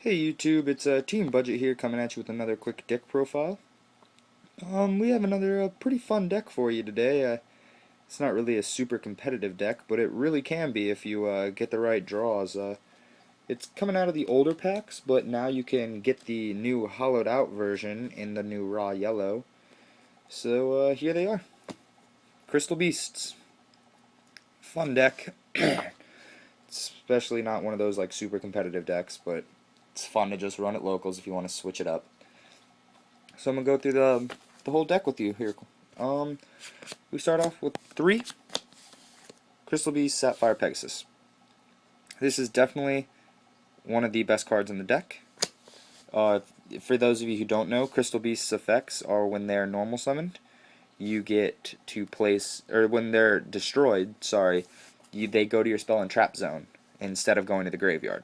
Hey YouTube, it's Team Budget here coming at you with another quick deck profile. We have another pretty fun deck for you today. It's not really a super competitive deck, but it really can be if you get the right draws. It's coming out of the older packs, but now you can get the new hollowed out version in the new raw yellow. So here they are. Crystal Beasts. Fun deck. Especially not one of those like super competitive decks, but it's fun to just run at locals if you want to switch it up. So I'm gonna go through the whole deck with you here. Um, we start off with 3 Crystal Beast Sapphire Pegasus. This is definitely one of the best cards in the deck. For those of you who don't know, Crystal Beast's effects are when they're normal summoned, you get to place, or when they're destroyed, sorry, they go to your spell and trap zone instead of going to the graveyard.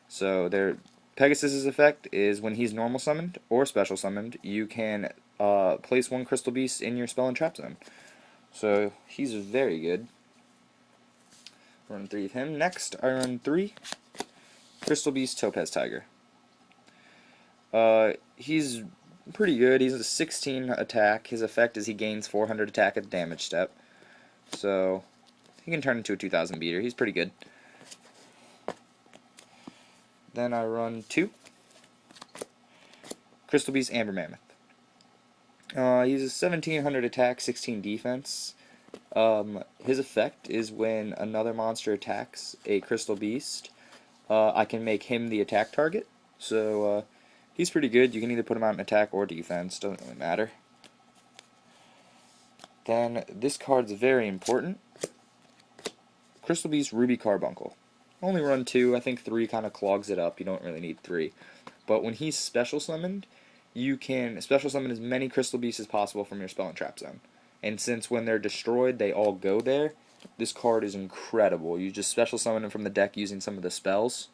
So their Pegasus's effect is when he's normal summoned or special summoned, you can place 1 Crystal Beast in your spell and trap zone. So he's very good. Run 3 of him. Next, I run 3 Crystal Beast Topaz Tiger. He's pretty good. He's a 16 attack. His effect is he gains 400 attack at the damage step. So he can turn into a 2000 beater. He's pretty good. Then I run 2 Crystal Beast Amber Mammoth. He's a 1700 attack, 16 defense. His effect is when another monster attacks a Crystal Beast, I can make him the attack target. So he's pretty good. You can either put him out in attack or defense. Doesn't really matter. Then this card's very important. Crystal Beast Ruby Carbuncle. Only run 2. I think 3 kind of clogs it up. You don't really need 3. But when he's special summoned, you can special summon as many Crystal Beasts as possible from your spell and trap zone. And since when they're destroyed, they all go there, this card is incredible. You just special summon them from the deck using some of the spells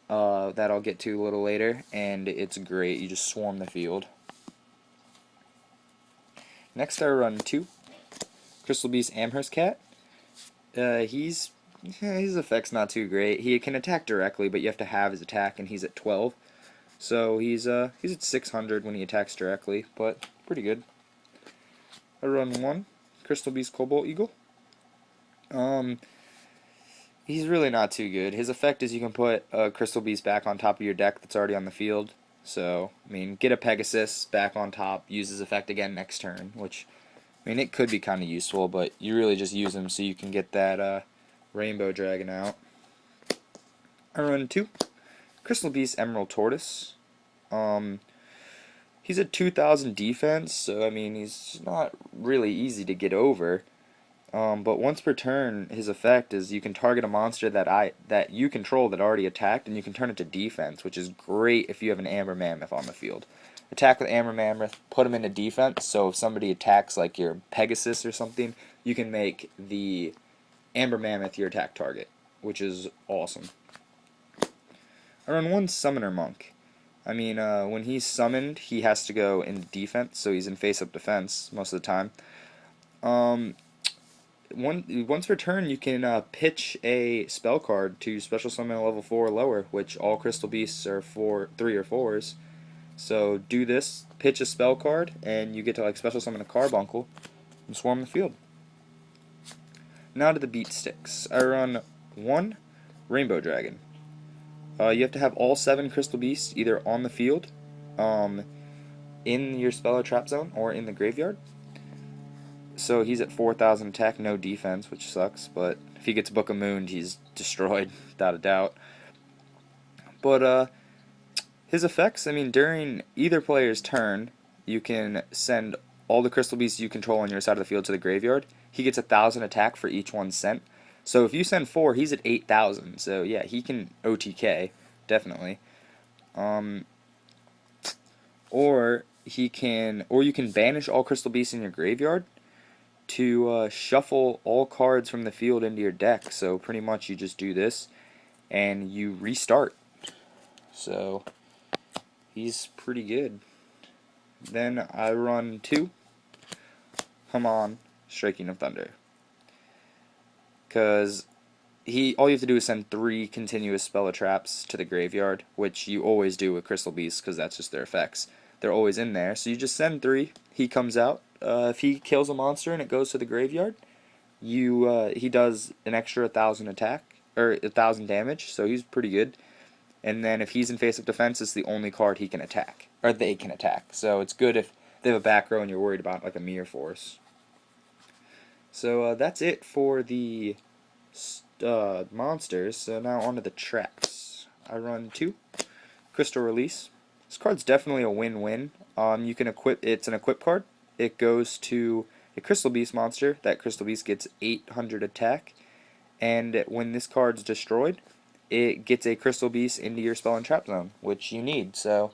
that I'll get to a little later, and it's great. You just swarm the field. Next, I run 2 Crystal Beast Amherst Cat. His effect's not too great. He can attack directly, but you have to have his attack, and he's at 12. So he's at 600 when he attacks directly, but pretty good. I run 1 Crystal Beast Cobalt Eagle. He's really not too good. His effect is you can put a Crystal Beast back on top of your deck that's already on the field. So, I mean, get a Pegasus back on top, use his effect again next turn, which, I mean, it could be kind of useful, but you really just use him so you can get that Rainbow Dragon out. I run 2 Crystal Beast Emerald Tortoise. He's at 2000 defense, so, I mean, he's not really easy to get over. But once per turn, his effect is you can target a monster that you control that already attacked, and you can turn it to defense, which is great if you have an Amber Mammoth on the field. Attack with Amber Mammoth, put him into defense, so if somebody attacks like your Pegasus or something, you can make the Amber Mammoth your attack target, which is awesome. I run 1 Summoner Monk. I mean, when he's summoned, he has to go in defense, so he's in face-up defense most of the time. Once per turn, you can pitch a spell card to special summon a level 4 or lower, which all Crystal Beasts are 3 or 4s. So do this, pitch a spell card, and you get to like special summon a Carbuncle and swarm the field. Now to the beat sticks. I run 1 Rainbow Dragon. You have to have all 7 Crystal Beasts either on the field, in your spell or trap zone, or in the graveyard. So he's at 4000 attack, no defense, which sucks, but if he gets Book of Moon, he's destroyed, without a doubt. But his effects, I mean, during either player's turn, you can send all the Crystal Beasts you control on your side of the field to the graveyard. He gets 1000 attack for each one sent. So if you send 4, he's at 8000. So yeah, he can OTK, definitely. Or you can banish all Crystal Beasts in your graveyard to shuffle all cards from the field into your deck. So pretty much you just do this and you restart. So he's pretty good. Then I run 2 Hamon Striking of Thunder. Because all you have to do is send 3 continuous spell of traps to the graveyard, which you always do with Crystal Beasts because that's just their effects. They're always in there, so you just send 3. He comes out. If he kills a monster and it goes to the graveyard, he does an extra 1,000 attack or 1,000 damage, so he's pretty good. And then if he's in face-up defense, it's the only card he can attack or they can attack. So it's good if they have a back row and you're worried about like a Mirror Force. So that's it for the monsters. So now onto the traps. I run 2 Crystal Release. This card's definitely a win-win. You can equip. It's an equip card. It goes to a Crystal Beast monster. That Crystal Beast gets 800 attack, and when this card's destroyed, it gets a Crystal Beast into your spell and trap zone, which you need. So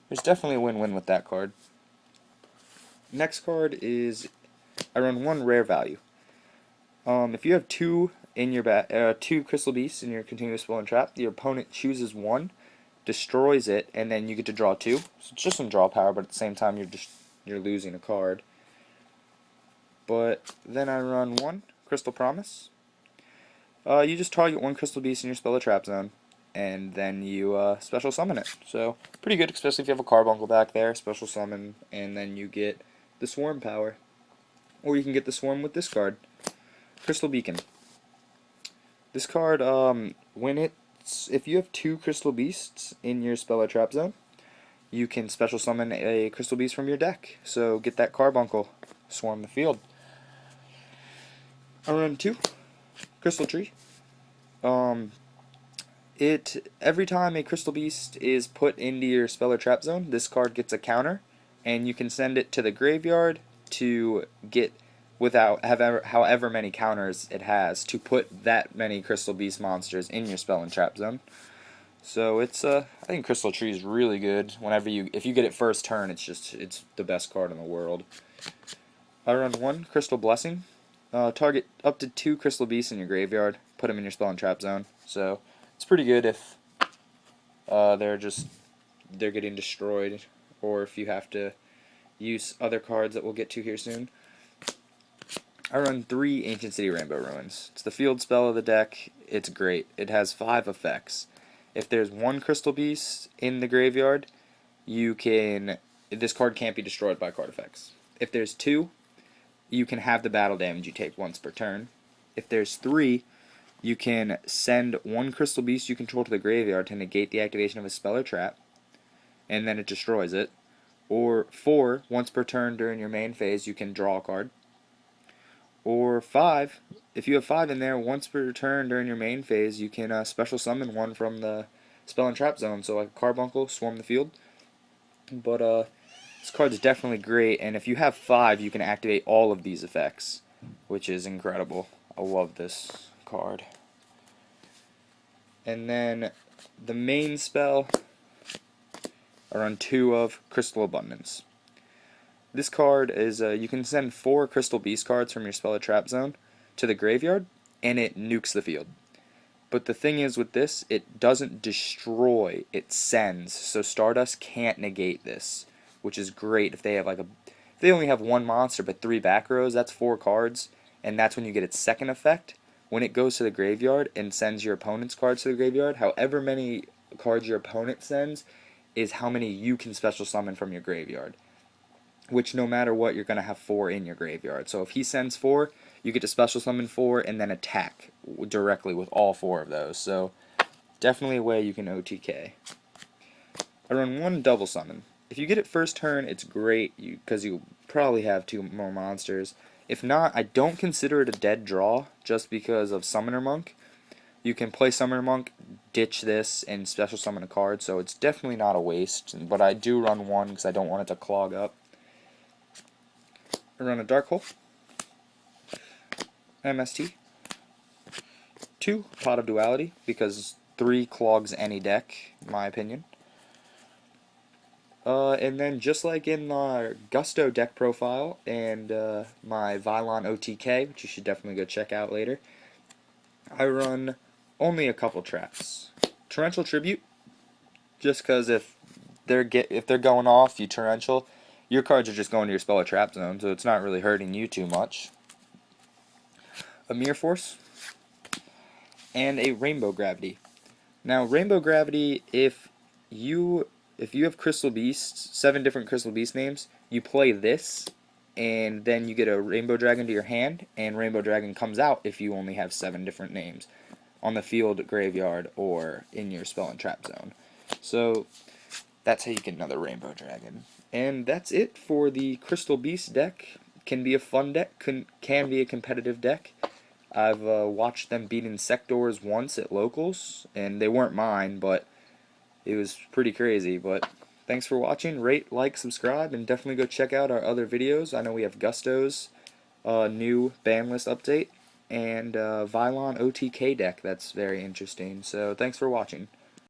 there's definitely a win-win with that card. Next card is I run 1 rare value. If you have 2 in your 2 Crystal Beasts in your continuous spell and trap, your opponent chooses 1, destroys it, and then you get to draw 2. So it's just some draw power, but at the same time you're losing a card. But then I run 1 Crystal Promise. You just target 1 Crystal Beast in your spell or trap zone, and then you special summon it. So pretty good, especially if you have a Carbuncle back there. Special summon, and then you get the Swarm power, or you can get the Swarm with this card, Crystal Beacon. This card, if you have 2 Crystal Beasts in your spell or trap zone, you can special summon a Crystal Beast from your deck. So get that Carbuncle, swarm the field. I run 2 Crystal Tree. Every time a Crystal Beast is put into your spell or trap zone, this card gets a counter, and you can send it to the graveyard to get however many counters it has to put that many Crystal Beast monsters in your spell and trap zone. So I think Crystal Tree is really good. If you get it first turn, it's the best card in the world. I run 1 Crystal Blessing. Target up to 2 Crystal Beasts in your graveyard. Put them in your spell and trap zone. So it's pretty good if they're getting destroyed, or if you have to use other cards that we'll get to here soon. I run 3 Ancient City Rainbow Ruins. It's the field spell of the deck. It's great. It has 5 effects. If there's 1 Crystal Beast in the graveyard, this card can't be destroyed by card effects. If there's 2, you can have the battle damage you take once per turn. If there's 3, you can send 1 Crystal Beast you control to the graveyard to negate the activation of a spell or trap, and then it destroys it. Or 4, once per turn during your main phase, you can draw a card. Or 5, if you have 5 in there, once per turn during your main phase, you can special summon 1 from the spell and trap zone. So like Carbuncle, swarm the field. But this card's definitely great, and if you have 5, you can activate all of these effects, which is incredible. I love this card. And then the main spell, I run 2 of Crystal Abundance. This card is, you can send 4 Crystal Beast cards from your spell or trap zone to the graveyard, and it nukes the field. But the thing is with this, it doesn't destroy, it sends. So Stardust can't negate this, which is great if they have if they only have 1 monster but 3 back rows, that's 4 cards, and that's when you get its second effect. When it goes to the graveyard and sends your opponent's cards to the graveyard, however many cards your opponent sends is how many you can special summon from your graveyard. Which no matter what, you're going to have 4 in your graveyard. So if he sends 4, you get to special summon 4 and then attack directly with all 4 of those. So definitely a way you can OTK. I run 1 double summon. If you get it first turn, it's great because you probably have 2 more monsters. If not, I don't consider it a dead draw just because of Summoner Monk. You can play Summoner Monk, ditch this, and special summon a card, so it's definitely not a waste. But I do run 1 because I don't want it to clog up. I run a Dark Hole, MST, 2 Pot of Duality, because 3 clogs any deck, in my opinion. And then just like in the Gusto deck profile and my Vylon OTK, which you should definitely go check out later, I run only a couple traps. Torrential Tribute, just because if they're going off, you Torrential, your cards are just going to your spell or trap zone, so it's not really hurting you too much. A Mirror Force. and a Rainbow Gravity. Now, Rainbow Gravity, if you have Crystal Beasts, 7 different Crystal Beast names, you play this, and then you get a Rainbow Dragon to your hand, and Rainbow Dragon comes out if you only have 7 different names on the field, graveyard, or in your spell and trap zone. So that's how you get another Rainbow Dragon. And that's it for the Crystal Beast deck. Can be a fun deck, can be a competitive deck. I've watched them beat Insectors once at locals, and they weren't mine, but it was pretty crazy. But thanks for watching. Rate, like, subscribe, and definitely go check out our other videos. I know we have Gusto's new ban list update, and Vylon OTK deck that's very interesting. So thanks for watching.